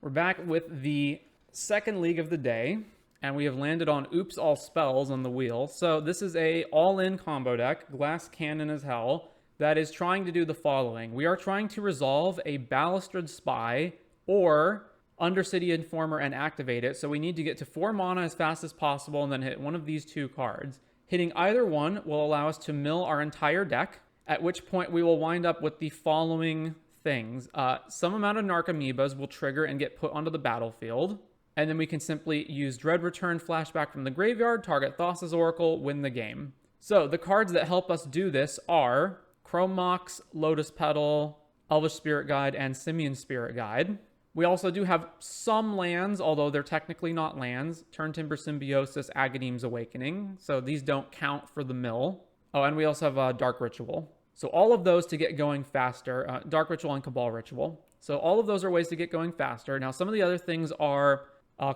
We're back with the second league of the day, and we have landed on Oops All Spells on the wheel. So this is a all-in combo deck, glass cannon as hell, that is trying to do the following. We are trying to resolve a Balustrade Spy or Undercity Informer and activate it. So we need to get to 4 mana as fast as possible and then hit one of these 2 cards. Hitting either one will allow us to mill our entire deck, at which point we will wind up with the following things. Some amount of Narcomoebas will trigger and get put onto the battlefield. And then we can simply use Dread Return, flashback from the graveyard, target Thassa's Oracle, win the game. So the cards that help us do this are Chrome Mox, Lotus Petal, Elvish Spirit Guide, and Simian Spirit Guide. We also do have some lands, although they're technically not lands. Turntimber Symbiosis, Agadeem's Awakening. So these don't count for the mill. Oh, and we also have Dark Ritual. So all of those to get going faster. Dark Ritual and Cabal Ritual. So all of those are ways to get going faster. Now, some of the other things are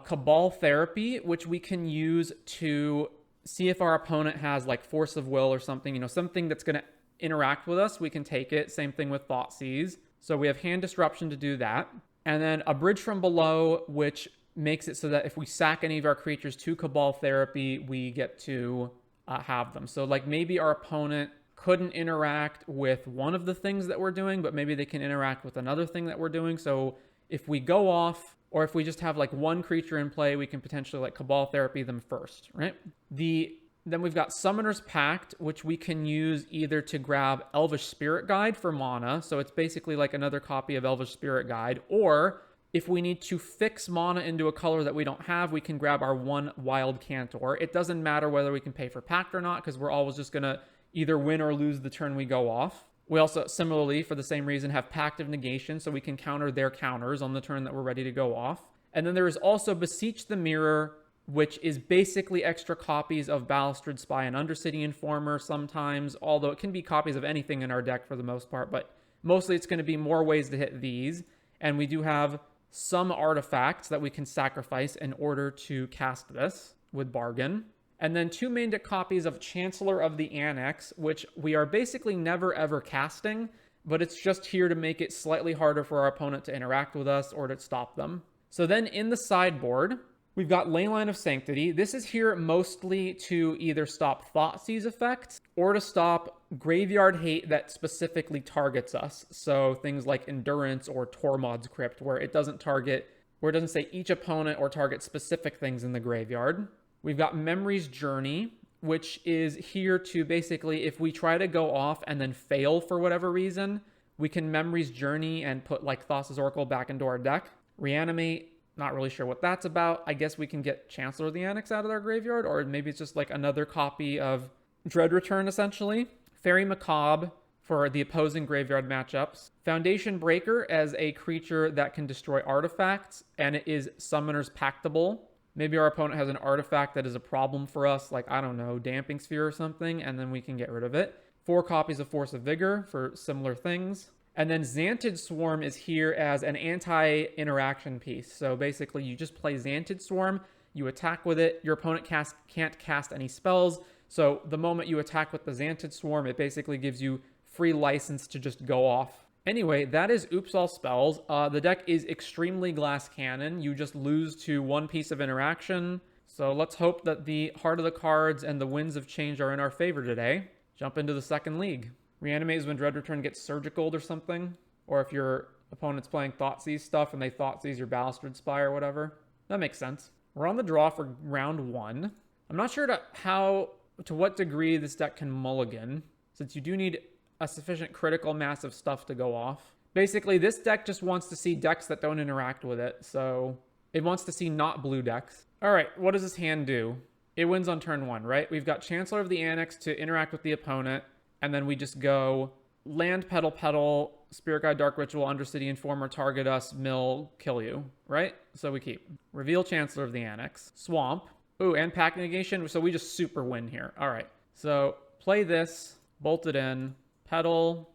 Cabal Therapy, which we can use to see if our opponent has like Force of Will or something. You know, something that's going to interact with us. We can take it. Same thing with Thoughtseize. So we have Hand Disruption to do that. And then a Bridge from Below, which makes it so that if we sack any of our creatures to Cabal Therapy, we get to have them. So like maybe our opponent couldn't interact with one of the things that we're doing, but maybe they can interact with another thing that we're doing. So if we go off, or if we just have like one creature in play, we can potentially like Cabal Therapy them first, right? Then we've got Summoner's Pact, which we can use either to grab Elvish Spirit Guide for mana. So it's basically like another copy of Elvish Spirit Guide. Or if we need to fix mana into a color that we don't have, we can grab our 1 Wild Cantor. It doesn't matter whether we can pay for Pact or not, because we're always just going to either win or lose the turn we go off. We also, similarly, for the same reason, have Pact of Negation, so we can counter their counters on the turn that we're ready to go off. And then there is also Beseech the Mirror, which is basically extra copies of Balustrade Spy and Undercity Informer sometimes, although it can be copies of anything in our deck for the most part, but mostly it's going to be more ways to hit these. And we do have some artifacts that we can sacrifice in order to cast this with Bargain. And then 2 main deck copies of Chancellor of the Annex, which we are basically never ever casting, but it's just here to make it slightly harder for our opponent to interact with us or to stop them. So then in the sideboard, we've got Leyline of Sanctity. This is here mostly to either stop Thoughtseize effects or to stop Graveyard Hate that specifically targets us. So things like Endurance or Tormod's Crypt, where it doesn't say each opponent or target specific things in the graveyard. We've got Memory's Journey, which is here to basically, if we try to go off and then fail for whatever reason, we can Memory's Journey and put like Thassa's Oracle back into our deck. Reanimate, not really sure what that's about. I guess we can get Chancellor of the Annex out of their graveyard, or maybe it's just like another copy of Dread Return, essentially. Fairy Macabre for the opposing graveyard matchups. Foundation Breaker as a creature that can destroy artifacts, and it is Summoner's Pactable. Maybe our opponent has an artifact that is a problem for us, like, I don't know, Damping Sphere or something, and then we can get rid of it. 4 copies of Force of Vigor for similar things. And then Xantid Swarm is here as an anti-interaction piece. So basically, you just play Xantid Swarm, you attack with it, your opponent can't cast any spells. So the moment you attack with the Xantid Swarm, it basically gives you free license to just go off. Anyway, that is Oops All Spells. The deck is extremely Glass Cannon. You just lose to 1 piece of interaction. So let's hope that the heart of the cards and the winds of change are in our favor today. Jump into the second league. Reanimate is when Dread Return gets Surgicaled or something. Or if your opponent's playing Thoughtseize stuff and they Thoughtseize your Balustrade Spy or whatever. That makes sense. We're on the draw for round 1. I'm not sure to what degree this deck can mulligan, since you do need a sufficient critical mass of stuff to go off. Basically, this deck just wants to see decks that don't interact with it, so it wants to see not blue decks. All right, what does this hand do? It wins on turn 1, right? We've got Chancellor of the Annex to interact with the opponent, and then we just go land, petal, Spirit Guide, Dark Ritual, Undercity Informer, target us, mill, kill you, right? So we keep. Reveal Chancellor of the Annex. Swamp. Ooh, and Pact Negation, so we just super win here. All right, so play this, bolt it in, petal,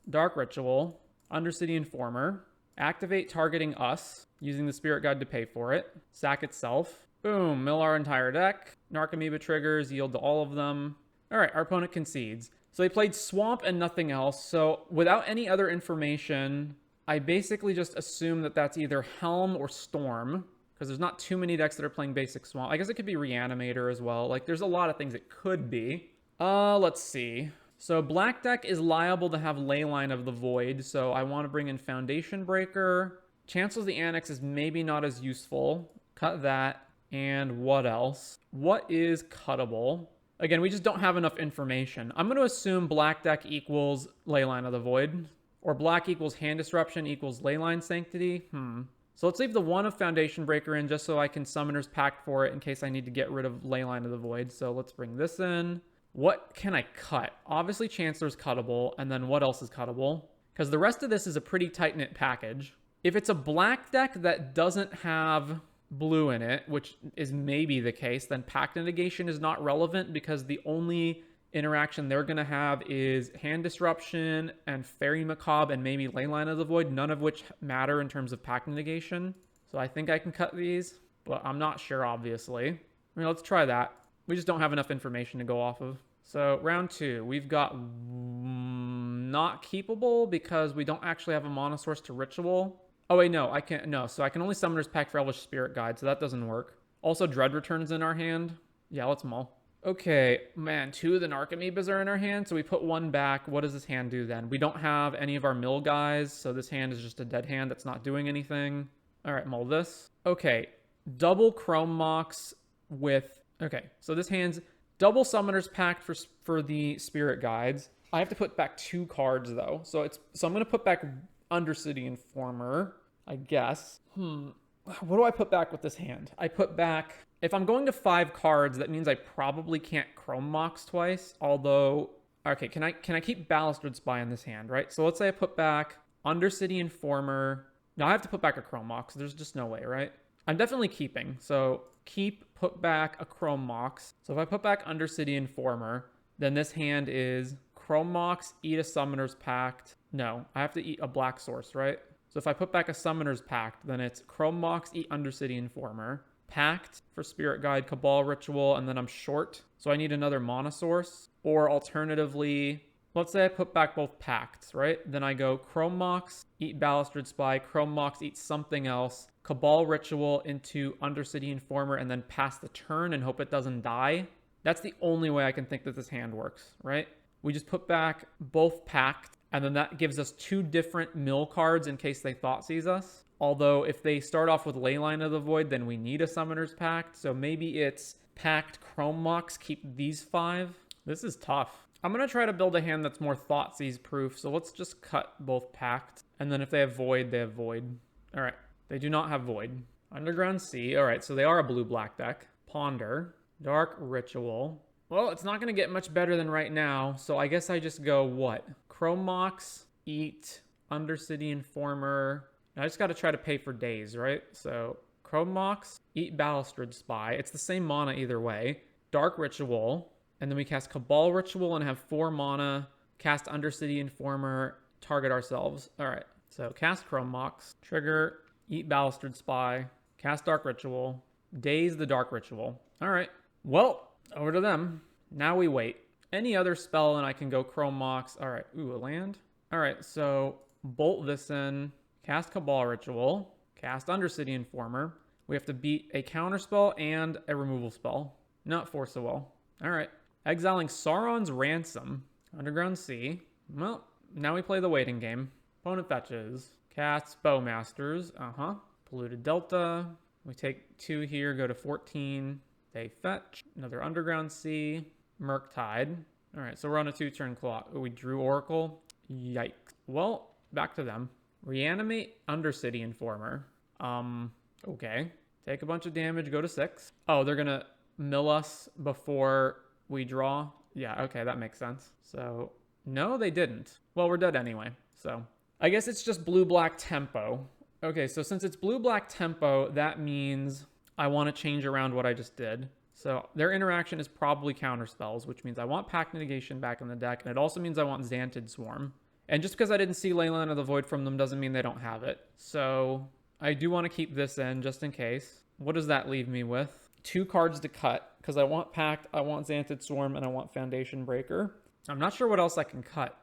Dark Ritual, Undercity Informer, activate targeting us, using the Spirit Guide to pay for it, sack itself, boom, mill our entire deck, Narcomoeba triggers, yield to all of them. All right, our opponent concedes. So they played Swamp and nothing else, so without any other information, I basically just assume that that's either Helm or Storm, because there's not too many decks that are playing basic Swamp. I guess it could be Reanimator as well. Like, there's a lot of things it could be. Let's see. So black deck is liable to have Leyline of the Void, so I want to bring in Foundation Breaker. Chancellor of the Annex is maybe not as useful. Cut that. And what else? What is cuttable? Again, we just don't have enough information. I'm going to assume black deck equals Leyline of the Void, or black equals Hand Disruption equals Leyline Sanctity. So let's leave the 1 of Foundation Breaker in just so I can Summoner's Pact for it in case I need to get rid of Leyline of the Void. So let's bring this in. What can I cut? Obviously, Chancellor's cuttable, and then what else is cuttable? Because the rest of this is a pretty tight-knit package. If it's a black deck that doesn't have blue in it, which is maybe the case, then Pact Negation is not relevant because the only interaction they're going to have is Hand Disruption and Fairy Macabre and maybe Leyline of the Void, none of which matter in terms of Pact Negation. So I think I can cut these, but I'm not sure, obviously. I mean, let's try that. We just don't have enough information to go off of. So round 2, we've got not keepable because we don't actually have a mana source to ritual. Oh wait, no, I can't. No, so I can only Summoner's Pact for Elvish Spirit Guide, so that doesn't work. Also, Dread Returns in our hand. Yeah, let's mull. Okay, man, 2 of the Narcomoebas are in our hand, so we put 1 back. What does this hand do then? We don't have any of our mill guys, so this hand is just a dead hand that's not doing anything. All right, mull this. Okay, double Chrome Mox with... Okay, so this hand's double Summoner's Pact for the Spirit Guides. I have to put back 2 cards, though. So I'm going to put back Undercity Informer, I guess. What do I put back with this hand? I put back... If I'm going to 5 cards, that means I probably can't Chrome Mox twice, although... Okay, can I keep Balustrade Spy in this hand, right? So let's say I put back Undercity Informer. Now I have to put back a Chrome Mox. There's just no way, right? I'm definitely keeping. So keep, put back a Chrome Mox. So if I put back Undercity Informer, then this hand is Chrome Mox, eat a Summoner's Pact. No, I have to eat a black source, right? So if I put back a Summoner's Pact, then it's Chrome Mox, eat Undercity Informer, Pact for Spirit Guide, Cabal Ritual, and then I'm short. So I need another mana source. Or alternatively, let's say I put back both Pacts, right? Then I go Chrome Mox, eat Balustrade Spy, Chrome Mox, eat something else, Cabal Ritual into Undercity Informer, and then pass the turn and hope it doesn't die. That's the only way I can think that this hand works, right? We just put back both Pact, and then that gives us 2 different mill cards in case they Thoughtseize us. Although if they start off with Leyline of the Void, then we need a Summoner's Pact. So maybe it's Pact, Chrome Mox, keep these 5. This is tough. I'm going to try to build a hand that's more Thoughtseize proof. So let's just cut both Pact. And then if they have Void, they have Void. All right. They do not have Void. Underground Sea. All right. So they are a blue-black deck. Ponder. Dark Ritual. Well, it's not going to get much better than right now. So I guess I just go what? Chrome Mox, eat Undercity Informer. I just got to try to pay for days, right? So Chrome Mox, eat Balustrade Spy. It's the same mana either way. Dark Ritual. And then we cast Cabal Ritual and have 4 mana. Cast Undercity Informer. Target ourselves. All right. So cast Chrome Mox. Trigger. Eat Balustrade Spy. Cast Dark Ritual. Daze the Dark Ritual. All right. Well, over to them. Now we wait. Any other spell and I can go Chrome Mox. All right. Ooh, a land. All right. So bolt this in. Cast Cabal Ritual. Cast Undercity Informer. We have to beat a counterspell and a removal spell. Not Force of Will. All right. Exiling Sauron's Ransom. Underground Sea. Well, now we play the waiting game. Opponent fetches. Cast Bowmasters. Polluted Delta. We take 2 here, go to 14. They fetch. Another Underground Sea. Murktide. All right, so we're on a 2-turn clock. Oh, we drew Oracle. Yikes. Well, back to them. Reanimate Undercity Informer. Okay. Take a bunch of damage, go to 6. Oh, they're going to mill us before we draw? Yeah, okay, that makes sense. So, no, they didn't. Well, we're dead anyway, so. I guess it's just blue-black tempo. Okay, so since it's blue-black tempo, that means I want to change around what I just did. So their interaction is probably counterspells, which means I want Pact Negation back in the deck, and it also means I want Xantid Swarm. And just because I didn't see Leyline of the Void from them doesn't mean they don't have it. So I do want to keep this in just in case. What does that leave me with? 2 cards to cut, because I want Pact, I want Xantid Swarm, and I want Foundation Breaker. I'm not sure what else I can cut.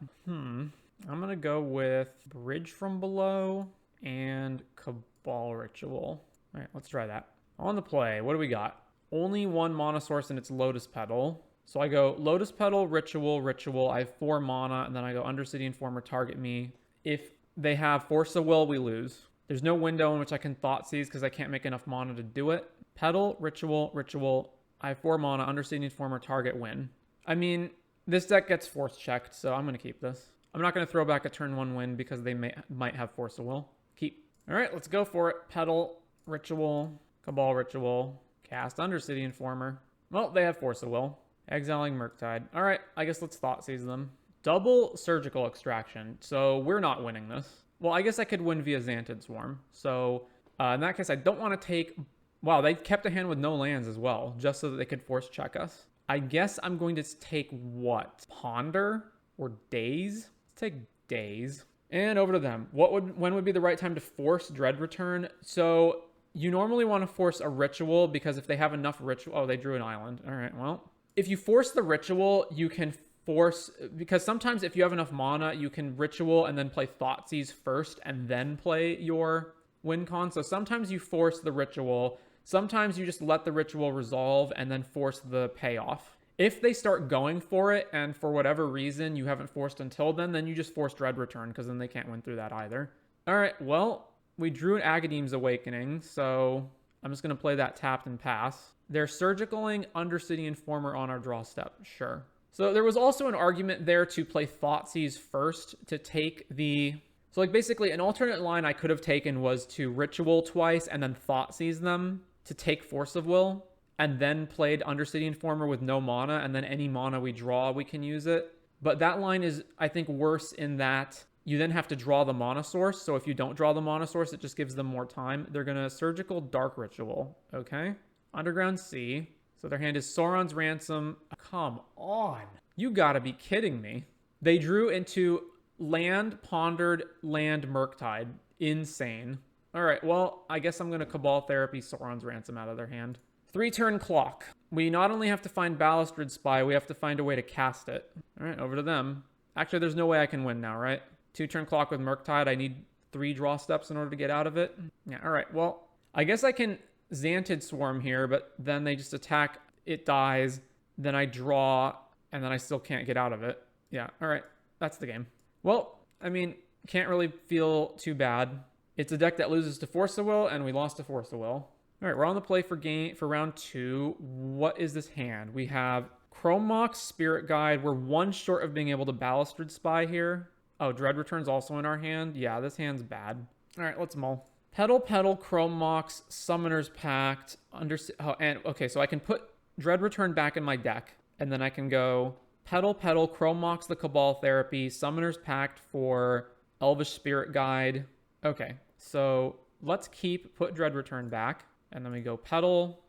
I'm going to go with Bridge from Below and Cabal Ritual. All right, let's try that. On the play, what do we got? Only one mana source and it's Lotus Petal. So I go Lotus Petal, Ritual, Ritual. I have 4 mana, and then I go Undercity Informer, target me. If they have Force of Will, we lose. There's no window in which I can Thought Seize because I can't make enough mana to do it. Petal, Ritual, Ritual. I have 4 mana, Undercity Informer, target, win. I mean, this deck gets force checked, so I'm going to keep this. I'm not going to throw back a turn 1 win because they might have Force of Will. Keep. All right, let's go for it. Petal, Ritual, Cabal Ritual, cast Undercity Informer. Well, they have Force of Will. Exiling Murktide. All right, I guess let's Thought Seize them. Double Surgical Extraction. So we're not winning this. Well, I guess I could win via Xantid Swarm. So in that case, I don't want to take... Wow, they kept a hand with no lands as well, just so that they could force check us. I guess I'm going to take what? Ponder or Daze? Let's take Daze. And over to them. When would be the right time to force Dread Return? So you normally want to force a Ritual because if they have enough Ritual... Oh, they drew an island. All right, well... If you force the Ritual, you can force... Because sometimes if you have enough mana, you can Ritual and then play Thoughtseize first and then play your win con. So sometimes you force the Ritual. Sometimes you just let the Ritual resolve and then force the payoff. If they start going for it and for whatever reason you haven't forced until then you just force Dread Return because then they can't win through that either. All right, well, we drew an Agadeem's Awakening, so I'm just going to play that tapped and pass. They're Surgicaling Undercity Informer on our draw step. Sure. So there was also an argument there to play Thoughtseize first to take the... So like basically an alternate line I could have taken was to Ritual twice and then Thoughtseize them to take Force of Will, and then played Undercity Informer with no mana, and then any mana we draw, we can use it. But that line is, I think, worse in that you then have to draw the mana source. So if you don't draw the mana source, it just gives them more time. They're going to Surgical Dark Ritual. Okay. Underground Sea. So their hand is Sauron's Ransom. Come on. You gotta be kidding me. They drew into land, pondered, land, Murktide. Insane. All right, well, I guess I'm going to Cabal Therapy Sauron's Ransom out of their hand. 3-turn clock. We not only have to find Balustred Spy, we have to find a way to cast it. All right, over to them. Actually, there's no way I can win now, right? 2-turn clock with Murktide. I need 3 draw steps in order to get out of it. Yeah, all right, well, I guess I can Xantid Swarm here, but then they just attack, it dies, then I draw, and then I still can't get out of it. Yeah, all right, that's the game. Well, I mean, can't really feel too bad. It's a deck that loses to Force of Will, and we lost to Force of Will. All right, we're on the play for round 2. What is this hand? We have Chrome Mox, Spirit Guide. We're 1 short of being able to Balustred Spy here. Oh, Dread Return's also in our hand. Yeah, this hand's bad. All right, let's mull. Petal, Chrome Mox, Summoner's Pact. Okay, so I can put Dread Return back in my deck, and then I can go Petal, Chrome Mox, the Cabal Therapy, Summoner's Pact for Elvish Spirit Guide. Okay, so let's put Dread Return back, and then we go Petal,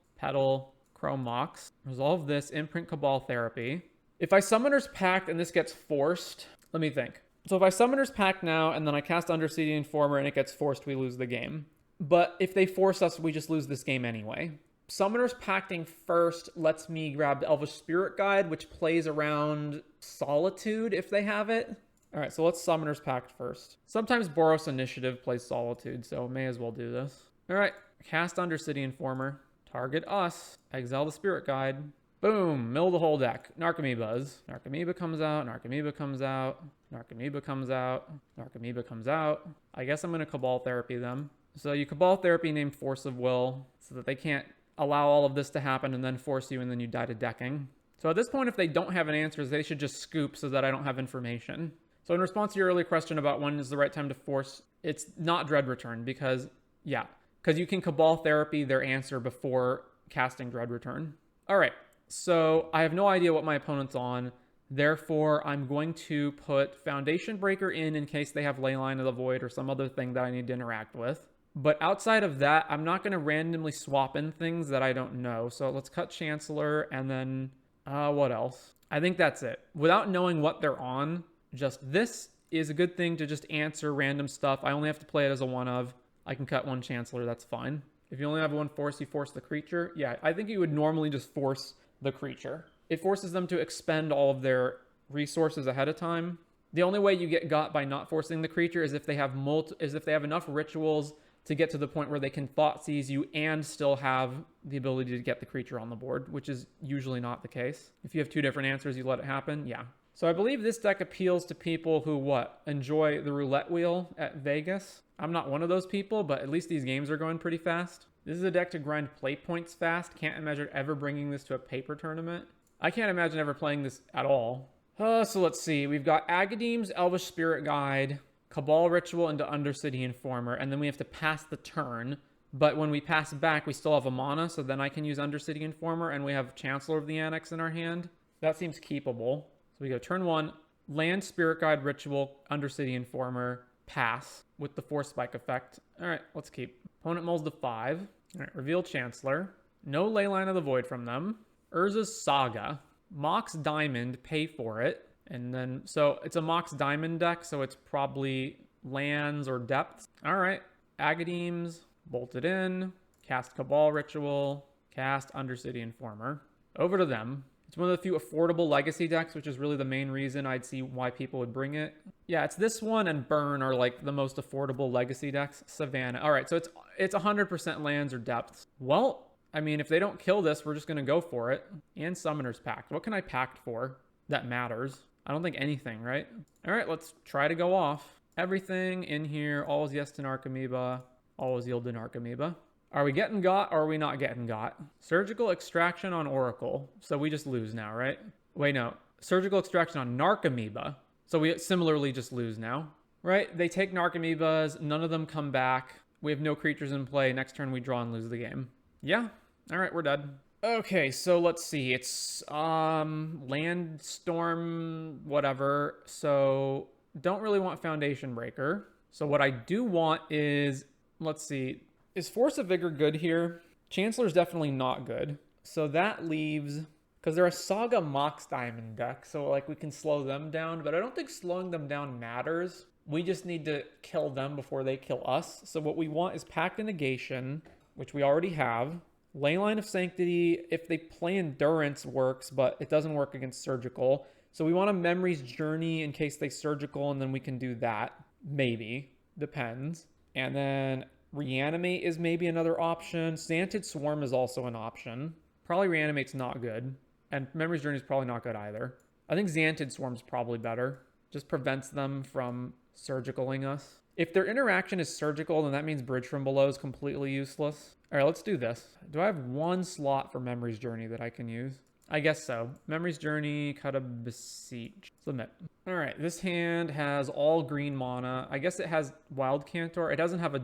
Chrome Mox, resolve this, imprint Cabal Therapy. If I Summoner's Pact and this gets forced, let me think. So if I Summoner's Pact now, and then I cast Undercity Informer and it gets forced, we lose the game. But if they force us, we just lose this game anyway. Summoner's Pacting first lets me grab the Elvish Spirit Guide, which plays around Solitude if they have it. All right, so let's Summoner's Pact first. Sometimes Boros Initiative plays Solitude, so may as well do this. All right, cast Undercity Informer. Target us. Exile the Spirit Guide. Boom, mill the whole deck. Narcomoebas. Narcomoeba comes out, Narcomoeba comes out, Narcomoeba comes out, Narcomoeba comes out. I guess I'm going to Cabal Therapy them. So you Cabal Therapy name Force of Will so that they can't allow all of this to happen and then force you and then you die to decking. So at this point, if they don't have an answer, they should just scoop so that I don't have information. So in response to your earlier question about when is the right time to force, it's not Dread Return because you can Cabal Therapy their answer before casting Dread Return. All right, so I have no idea what my opponent's on. Therefore, I'm going to put Foundation Breaker in case they have Leyline of the Void or some other thing that I need to interact with. But outside of that, I'm not going to randomly swap in things that I don't know. So let's cut Chancellor and then what else? I think that's it. Without knowing what they're on, just this is a good thing to just answer random stuff. I only have to play it as a 1-of. I can cut 1 Chancellor, that's fine. If you only have 1 force, you force the creature. Yeah, I think you would normally just force the creature. It forces them to expend all of their resources ahead of time. The only way you get got by not forcing the creature is if they have enough rituals to get to the point where they can thought seize you and still have the ability to get the creature on the board, which is usually not the case. If you have two different answers, you let it happen. Yeah. So I believe this deck appeals to people who, what, enjoy the roulette wheel at Vegas. I'm not one of those people, but at least these games are going pretty fast. This is a deck to grind play points fast. Can't imagine ever bringing this to a paper tournament. I can't imagine ever playing this at all. So let's see. We've got Agadeem's Elvish Spirit Guide, Cabal Ritual into Undercity Informer, and then we have to pass the turn. But when we pass back, we still have a mana, so then I can use Undercity Informer, and we have Chancellor of the Annex in our hand. That seems keepable. So we go turn 1, land Spirit Guide Ritual, Undercity Informer, pass with the Force Spike effect. All right, let's keep. Opponent mulls to 5. All right, reveal Chancellor. No Leyline of the Void from them. Urza's Saga. Mox Diamond, pay for it. And then, so it's a Mox Diamond deck, so it's probably lands or depths. All right, Agadeem's, bolted in, cast Cabal Ritual, cast Undercity Informer. Over to them. It's one of the few affordable legacy decks, which is really the main reason I'd see why people would bring it. Yeah, it's this one and Burn are like the most affordable legacy decks. Savannah. All right, so it's 100% lands or depths. Well, I mean, if they don't kill this, we're just going to go for it. And Summoner's Pact. What can I pact for that matters? I don't think anything, right? All right, let's try to go off. Everything in here, always yes to Narcomoeba, always yield to Narcomoeba. Are we getting got or are we not getting got? Surgical Extraction on Oracle. So we just lose now, right? Wait, no. Surgical Extraction on Narcomoeba. So we similarly just lose now, right? They take Narcomoebas, none of them come back. We have no creatures in play. Next turn we draw and lose the game. Yeah. All right, we're dead. Okay, so let's see. It's land, storm, whatever. So don't really want Foundation Breaker. So what I do want is, let's see. Is Force of Vigor good here? Chancellor's definitely not good. So that leaves, because they're a Saga Mox Diamond deck, so like we can slow them down, but I don't think slowing them down matters. We just need to kill them before they kill us. So what we want is Pact of Negation, which we already have. Leyline of Sanctity, if they play Endurance, works, but it doesn't work against Surgical. So we want a Memory's Journey in case they Surgical, and then we can do that. Maybe. Depends. And then Reanimate is maybe another option. Xantid Swarm is also an option. Probably Reanimate's not good. And Memory's Journey is probably not good either. I think Xantid Swarm's probably better. Just prevents them from surgicaling us. If their interaction is surgical, then that means Bridge from Below is completely useless. All right, let's do this. Do I have one slot for Memory's Journey that I can use? I guess so. Memory's Journey, cut a Beseech. Submit. All right, this hand has all green mana. I guess it has Wild Cantor. It doesn't have a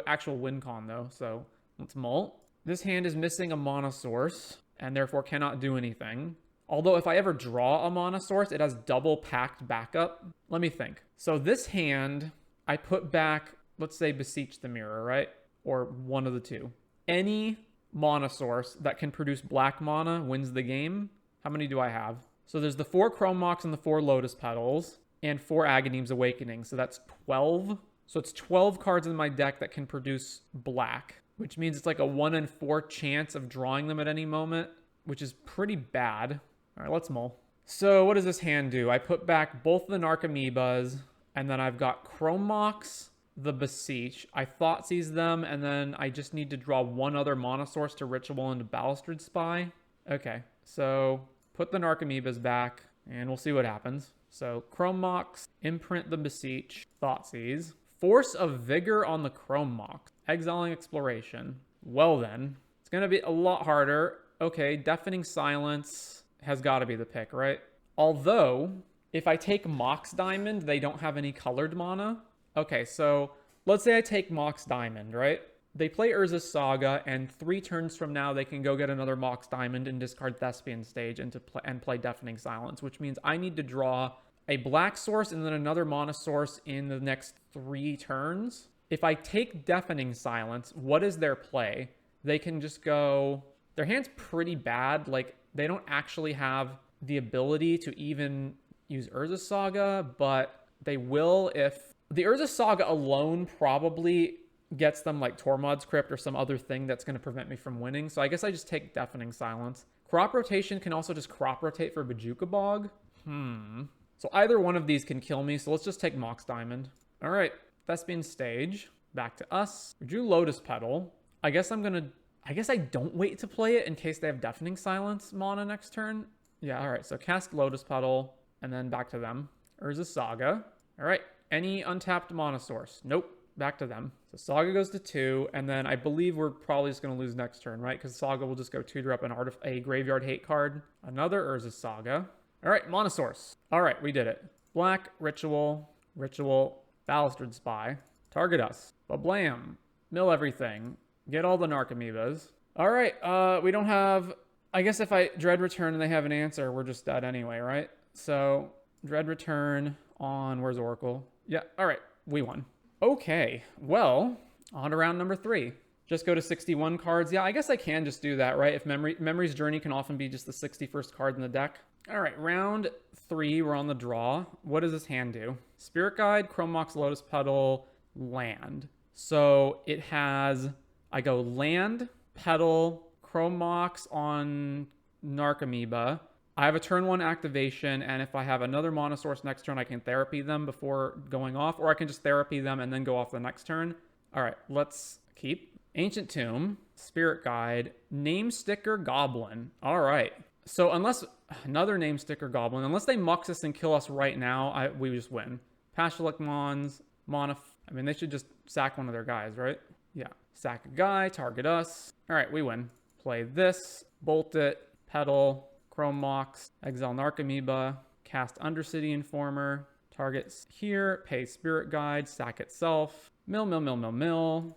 actual win con though, so let's mull. This hand is missing a mana source and therefore cannot do anything. Although if I ever draw a mana source, it has double packed backup. Let me think. So this hand, I put back, let's say Beseech the Mirror, right? Or one of the two. Any mana source that can produce black mana wins the game. How many do I have? So there's the 4 Chrome Mox and the 4 Lotus Petals and 4 Agadeem's Awakening. So that's 12. So it's 12 cards in my deck that can produce black, which means it's like a 1 in 4 chance of drawing them at any moment, which is pretty bad. All right, let's mull. So what does this hand do? I put back both the Narcomoebas, and then I've got Chrome Mox, the Beseech. I thought seize them, and then I just need to draw one other mana source to Ritual into Balustrade Spy. Okay, so put the Narcomoebas back, and we'll see what happens. So Chrome Mox, imprint the Beseech, thought seize. Force of Vigor on the Chrome Mox. Exiling Exploration. Well then, it's going to be a lot harder. Okay, Deafening Silence has got to be the pick, right? Although, if I take Mox Diamond, they don't have any colored mana. Okay, so let's say I take Mox Diamond, right? They play Urza's Saga, and 3 turns from now, they can go get another Mox Diamond and discard Thespian Stage and play Deafening Silence, which means I need to draw a black source and then another mana source in the next 3 turns. If I take Deafening Silence, what is their play? They can just go... Their hand's pretty bad. Like, they don't actually have the ability to even use Urza's Saga, but they will if... The Urza's Saga alone probably gets them like Tormod's Crypt or some other thing that's going to prevent me from winning. So I guess I just take Deafening Silence. Crop Rotation can also just crop rotate for Bojuka Bog. So either one of these can kill me, so let's just take Mox Diamond. All right, Thespian Stage. Back to us. We drew Lotus Petal. I guess I don't wait to play it in case they have Deafening Silence mana next turn. Yeah, all right, so cast Lotus Petal, and then back to them. Urza Saga. All right, any untapped mana source? Nope, back to them. So Saga goes to 2, and then I believe we're probably just going to lose next turn, right? Because Saga will just go 2-drop a Graveyard Hate card. Another Urza Saga. All right, mana source. All right, we did it. Black, Ritual, Balustrade Spy. Target us. Bablam. Mill everything. Get all the Narcomoebas. All right, we don't have... I guess if I Dread Return and they have an answer, we're just dead anyway, right? So, Dread Return on... Where's Oracle? Yeah, all right, we won. Okay, well, on to round number 3. Just go to 61 cards. Yeah, I guess I can just do that, right? If Memory's Journey can often be just the 61st card in the deck. All right, round 3, we're on the draw. What does this hand do? Spirit Guide, Chrome Mox, Lotus Petal, land. So it has, I go land, petal, Chrome Mox on Narcomoeba. I have a turn 1 activation, and if I have another mana source next turn, I can therapy them before going off, or I can just therapy them and then go off the next turn. All right, let's keep. Ancient Tomb, Spirit Guide, Name Sticker Goblin. All right. So unless another Name Sticker Goblin, unless they mux us and kill us right now, we just win. Pashalik Mons, Mana. I mean, they should just sack one of their guys, right? Yeah. Sack a guy, target us. All right, we win. Play this, bolt it, petal, Chrome Mox, exile Narcomoeba, cast Undercity Informer, targets here, pay Spirit Guide, sack itself, mill, Narcomoeba.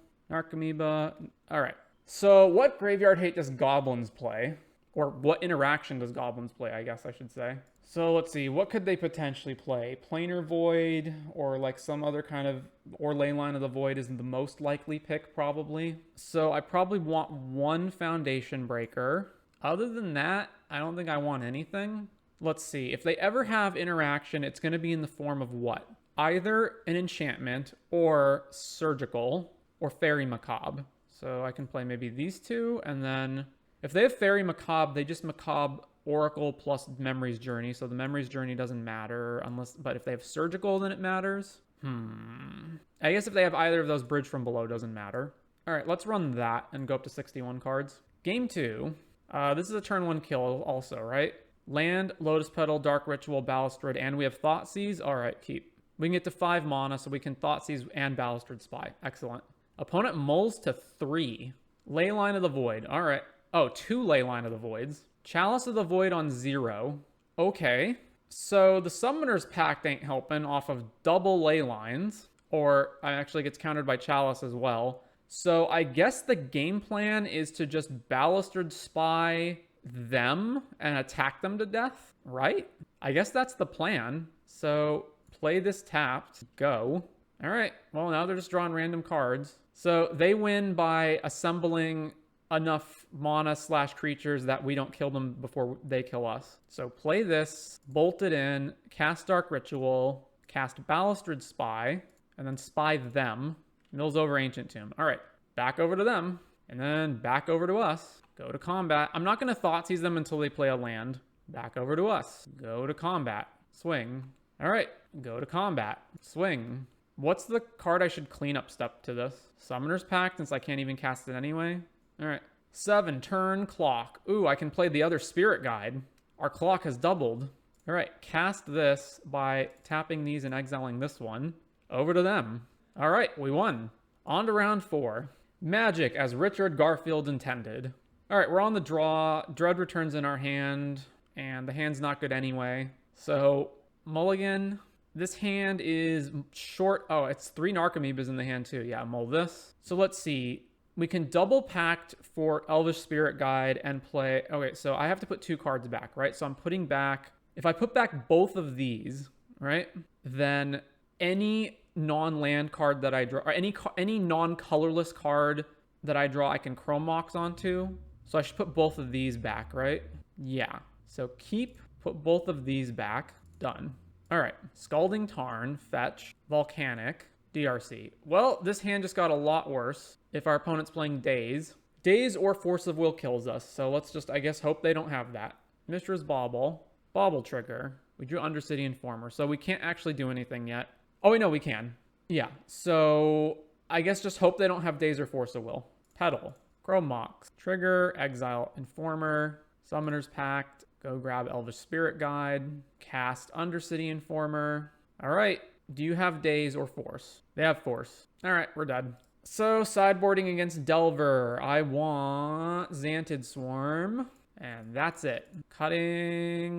All right. So what Graveyard Hate does Goblins play? Or what interaction does Goblins play, I guess I should say. So let's see, what could they potentially play? Planar Void, or like some other kind of, or Leyline of the Void is the most likely pick, probably. So I probably want one Foundation Breaker. Other than that, I don't think I want anything. Let's see, if they ever have interaction, it's going to be in the form of what? Either an enchantment, or Surgical, or Fairy Macabre. So I can play maybe these two, and then if they have Fairy Macabre, they just Macabre Oracle plus Memory's Journey, so the Memory's Journey doesn't matter but if they have Surgical, then it matters. I guess if they have either of those, Bridge from Below doesn't matter. All right, let's run that and go up to 61 cards. Game 2. This is a turn 1 kill also, right? Land, Lotus Petal, Dark Ritual, Balustrade, and we have Thoughtseize. All right, keep. We can get to 5 mana, so we can Thoughtseize and Balustrade Spy. Excellent. Opponent mulls to 3. Leyline of the Void. All right. Oh, 2 Leyline of the Voids. Chalice of the Void on 0. Okay. So the Summoner's Pact ain't helping off of double Leylines. Or it actually gets countered by Chalice as well. So I guess the game plan is to just Balustrade Spy them and attack them to death, right? I guess that's the plan. So play this tapped. Go. All right. Well, now they're just drawing random cards. So they win by assembling enough mana/creatures that we don't kill them before they kill us. So play this, bolt it in, cast Dark Ritual, cast Balustrade Spy, and then spy them. Mills over Ancient Tomb. All right, back over to them, and then back over to us. Go to combat. I'm not going to Thoughtseize them until they play a land. Back over to us. Go to combat. Swing. All right, go to combat. Swing. What's the card I should clean up step to this? Summoner's Pact, since I can't even cast it anyway. All right. 7, turn, clock. Ooh, I can play the other Spirit Guide. Our clock has doubled. All right, cast this by tapping these and exiling this one. Over to them. All right, we won. On to round 4. Magic as Richard Garfield intended. All right, we're on the draw. Dread Returns in our hand, and the hand's not good anyway. So, mulligan. This hand is short. Oh, it's 3 Narcomoebas in the hand too. Yeah, mull this. So let's see. We can double pact for Elvish Spirit Guide and play... Okay, so I have to put 2 cards back, right? So I'm putting back... If I put back both of these, right? Then any non-land card that I draw... Or any non-colorless card that I draw, I can Chrome Mox onto. So I should put both of these back, right? Yeah. So keep... Put both of these back. Done. All right. Scalding Tarn, fetch, Volcanic, DRC. Well, this hand just got a lot worse if our opponent's playing Daze. Daze or Force of Will kills us, so let's just, I guess, hope they don't have that. Mishra's Bauble, Bauble Trigger, We drew Undercity Informer, so we can't actually do anything yet. Oh, wait, no, we can. Yeah, so I guess just hope they don't have Daze or Force of Will. Petal, Chrome Mox, Trigger, Exile, Informer, Summoner's Pact, go grab Elvish Spirit Guide, cast Undercity Informer. All right, do you have Daze or Force? They have Force. All right, we're dead. So sideboarding against Delver, I want Xantid Swarm, and that's it. Cutting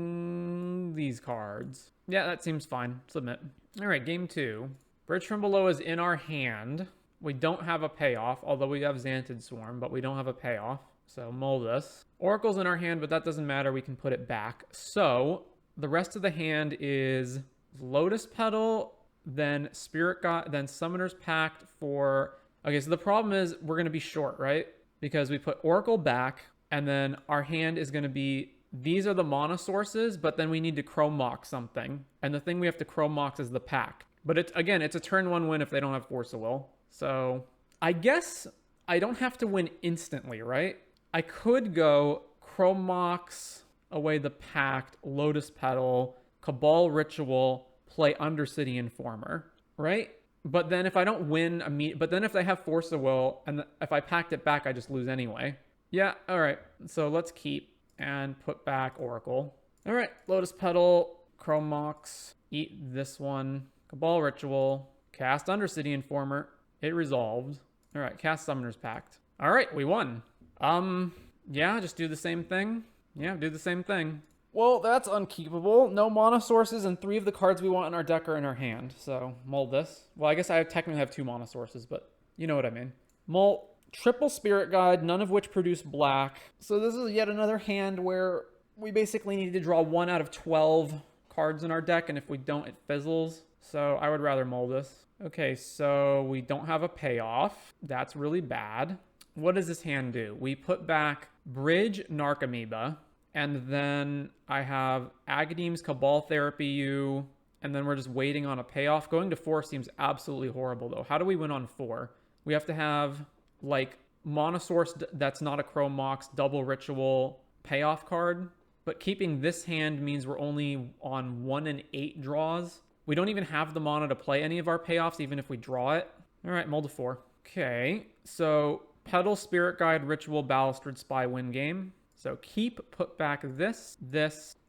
these cards. Yeah, that seems fine. Submit. All right, game 2. Bridge from Below is in our hand. We don't have a payoff, although we have Xantid Swarm, but we don't have a payoff. So mull this. Oracle's in our hand, but that doesn't matter. We can put it back. So the rest of the hand is Lotus Petal, then Spirit God, then Summoner's Pact for... Okay, so the problem is we're going to be short, right? Because we put Oracle back, and then our hand is going to be... These are the mana sources, but then we need to Chrome Mox something. And the thing we have to Chrome Mox is the pack. But it's a turn 1 win if they don't have Force of Will. So I guess I don't have to win instantly, right? I could go Chrome Mox, away the Pact, Lotus Petal, Cabal Ritual, play Undercity Informer, right? But then if I don't win, but then if they have Force of Will, and if I packed it back, I just lose anyway. Yeah, all right. So let's keep and put back Oracle. All right, Lotus Petal, Chrome Mox, eat this one. Cabal Ritual, cast Undercity Informer. It resolved. All right, cast Summoner's Pact. All right, we won. Yeah, just do the same thing. Yeah, do the same thing. Well, that's unkeepable. No mana sources, and 3 of the cards we want in our deck are in our hand. So, mull this. Well, I guess I technically have 2 mana sources, but you know what I mean. Mull, triple Spirit Guide, none of which produce black. So this is yet another hand where we basically need to draw 1 out of 12 cards in our deck, and if we don't, it fizzles. So I would rather mull this. Okay, so we don't have a payoff. That's really bad. What does this hand do? We put back Bridge, Narcomoeba, and then I have Agadeem's Cabal Therapy U, and then we're just waiting on a payoff. Going to 4 seems absolutely horrible, though. How do we win on 4? We have to have, like, Mana Source that's not a Chrome Mox, double Ritual, payoff card. But keeping this hand means we're only on 1 in 8 draws. We don't even have the mana to play any of our payoffs, even if we draw it. All right, mull to 4. Okay, so Petal, Spirit Guide, Ritual, Balustrade, Spy, win game. So keep, put back this,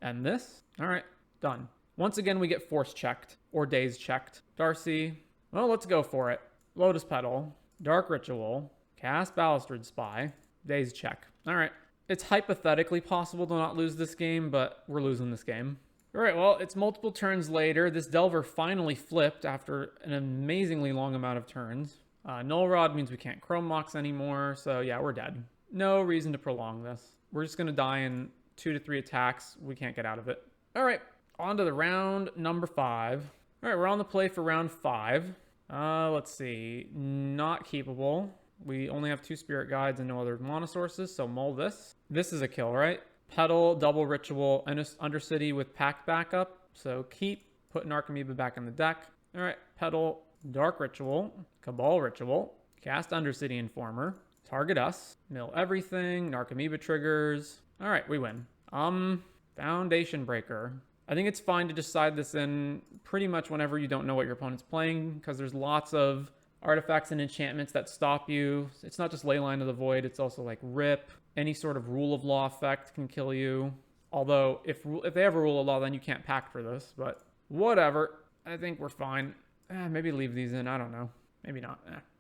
and this. All right, done. Once again, we get Force checked, or Daze checked. Darcy, well, let's go for it. Lotus Petal, Dark Ritual, cast Balustrade Spy, Daze check. All right, it's hypothetically possible to not lose this game, but we're losing this game. All right, well, it's multiple turns later. This Delver finally flipped after an amazingly long amount of turns. Null Rod means we can't Chrome Mox anymore, so yeah, we're dead. No reason to prolong this. We're just going to die in 2 to 3 attacks. We can't get out of it. All right, on to the round number 5. All right, we're on the play for round 5. Let's see. Not keepable. We only have 2 Spirit Guides and no other mana sources, so mull this. This is a kill, right? Petal, double Ritual, and Undercity with Pact backup. So keep, put Narcomoeba back in the deck. All right, Petal, Dark Ritual, Cabal Ritual, cast Undercity Informer, target us, mill everything, Narcomoeba triggers. All right, we win. Foundation Breaker. I think it's fine to decide this in pretty much whenever you don't know what your opponent's playing, because there's lots of artifacts and enchantments that stop you. It's not just Leyline of the Void, it's also like Rip. Any sort of Rule of Law effect can kill you. Although, if they have a Rule of Law, then you can't pack for this. But whatever. I think we're fine. Maybe leave these in. I don't know. Maybe not.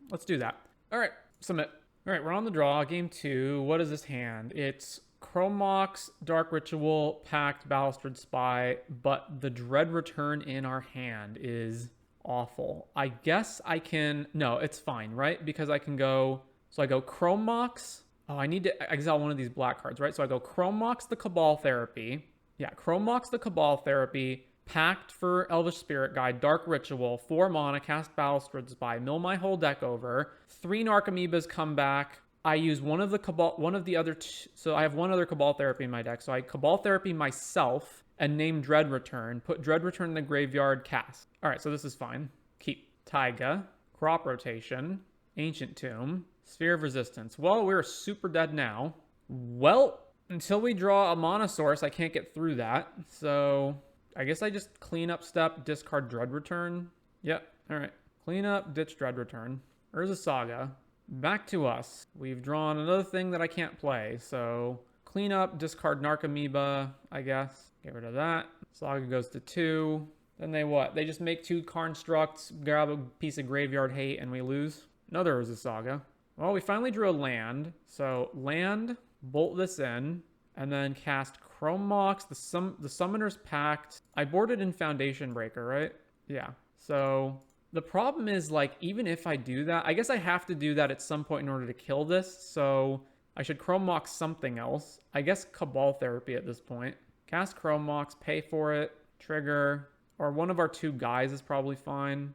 Let's do that. All right. Submit. All right. We're on the draw. Game 2. What is this hand? It's Chrome Mox, Dark Ritual, Pact, Balustrade Spy. But the Dread Return in our hand is awful. I guess I can... No, it's fine, right? Because I can go... So I go Chrome Mox... Oh, I need to exile one of these black cards, right? So I go Chrome Mox the Cabal Therapy. Yeah, Chrome Mox the Cabal Therapy. Pact for Elvish Spirit Guide. Dark Ritual. 4 mana. Cast Balustrade Spy. Mill my whole deck over. 3 Narcomoebas come back. I use one of the other... So I have one other Cabal Therapy in my deck. So I Cabal Therapy myself and name Dread Return. Put Dread Return in the graveyard. Cast. All right, so this is fine. Keep. Taiga. Crop Rotation. Ancient Tomb. Sphere of Resistance. Well, we're super dead now. Well, until we draw a mana source, I can't get through that. So I guess I just clean up step, discard Dread Return. Yep, all right. Clean up, ditch Dread Return. Urza Saga. Back to us. We've drawn another thing that I can't play, so clean up, discard Narcomoeba, I guess. Get rid of that. Saga goes to 2. Then they what? They just make 2 constructs, grab a piece of graveyard hate, and we lose. Another Urza Saga. Well, we finally drew a land. So land, bolt this in, and then cast Chrome Mox, the Summoner's Pact. I boarded in Foundation Breaker, right? Yeah. So the problem is, like, even if I do that, I guess I have to do that at some point in order to kill this. So I should Chrome Mox something else. I guess Cabal Therapy at this point. Cast Chrome Mox, pay for it, trigger, or one of our 2 guys is probably fine.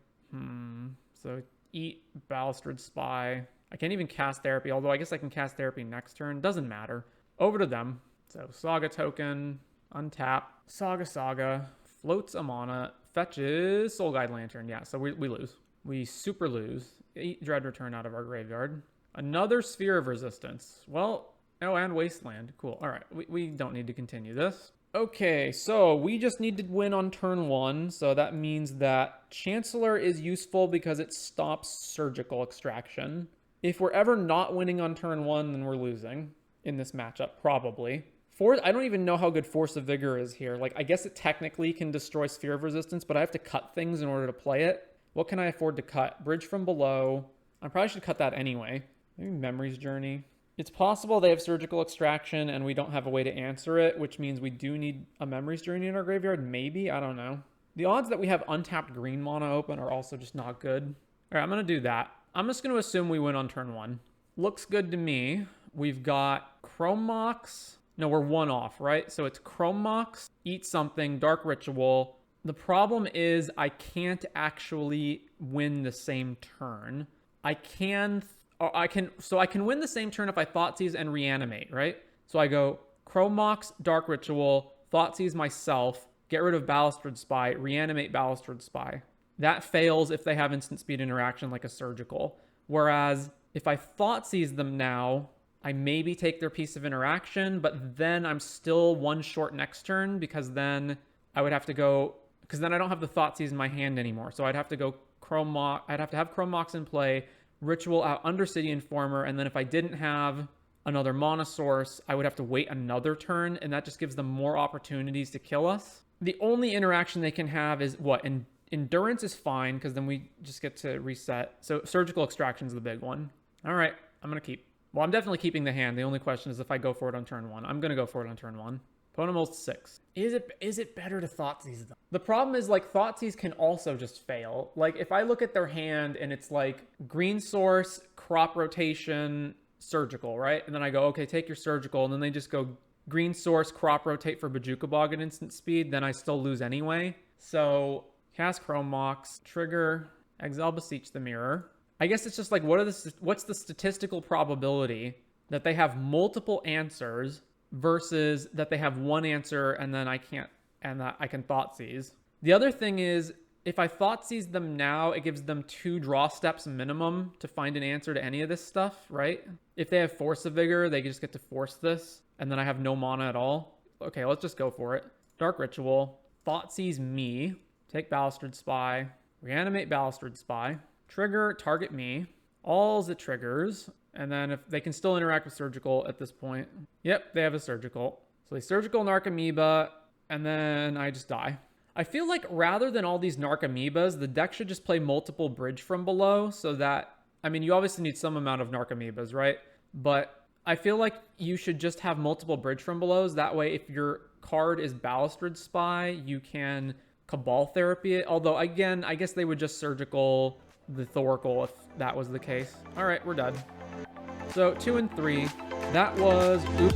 So eat Balustrade Spy. I can't even cast Therapy, although I guess I can cast Therapy next turn. Doesn't matter. Over to them. So Saga token, untap, Saga, floats a mana, fetches Soul Guide Lantern. Yeah, so we lose. We super lose. Eat Dread Return out of our graveyard. Another Sphere of Resistance. Well, oh, and Wasteland. Cool. All right, we don't need to continue this. Okay, so we just need to win on turn 1. So that means that Chancellor is useful because it stops Surgical Extraction. If we're ever not winning on turn 1, then we're losing in this matchup, probably. I don't even know how good Force of Vigor is here. Like, I guess it technically can destroy Sphere of Resistance, but I have to cut things in order to play it. What can I afford to cut? Bridge from Below. I probably should cut that anyway. Maybe Memory's Journey. It's possible they have Surgical Extraction and we don't have a way to answer it, which means we do need a Memory's Journey in our graveyard. Maybe, I don't know. The odds that we have untapped green mana open are also just not good. All right, I'm going to do that. I'm just going to assume we win on turn 1. Looks good to me. We've got Chrome Mox. No, we're 1 off, right? So it's Chrome Mox, eat something, Dark Ritual. The problem is I can't actually win the same turn. I can win the same turn if I Thoughtseize and Reanimate, right? So I go Chrome Mox, Dark Ritual, Thoughtseize myself, get rid of Balustrade Spy, Reanimate Balustrade Spy. That fails if they have instant speed interaction like a Surgical. Whereas if I Thoughtseize them now, I maybe take their piece of interaction, but then I'm still 1 short next turn because then I would have to go, because then I don't have the Thoughtseize in my hand anymore. So I'd have to go Chrome Mox, I'd have to have Chrome Mox in play, Ritual out Undercity Informer, and then if I didn't have another mana source, I would have to wait another turn, and that just gives them more opportunities to kill us. The only interaction they can have is what? Endurance is fine, because then we just get to reset. So Surgical Extraction is the big one. All right, I'm going to keep. Well, I'm definitely keeping the hand. The only question is if I go for it on turn 1. I'm going to go for it on turn 1. Opponent molds 6. Is it better to Thoughtseize them? The problem is, like, Thoughtseize can also just fail. Like, if I look at their hand and it's like green source, crop rotation, surgical, right? And then I go, okay, take your surgical. And then they just go green source, crop rotate for Bojuka Bog at instant speed. Then I still lose anyway. So cast Chrome Mox, trigger, exile Beseech the Mirror. I guess it's just like, what's the statistical probability that they have multiple answers versus that they have one answer and then I can't, and that I can Thoughtseize. The other thing is, if I Thoughtseize them now, it gives them 2 draw steps minimum to find an answer to any of this stuff, right? If they have Force of Vigor, they just get to force this, and then I have no mana at all. Okay, let's just go for it. Dark Ritual, Thoughtseize me, take Balustrade Spy, reanimate Balustrade Spy, trigger, target me, all the triggers, and then if they can still interact with Surgical at this point. Yep, they have a Surgical. So they Surgical Narcomoeba, and then I just die. I feel like rather than all these Narcomoebas, the deck should just play multiple Bridge from Below so that, I mean, you obviously need some amount of Narcomoebas, right? But I feel like you should just have multiple Bridge from Belows. That way, if your card is Balustrade Spy, you can Cabal Therapy it. Although, again, I guess they would just Surgical the Thoracle if that was the case. All right, we're done. So 2 and 3. That was Oops.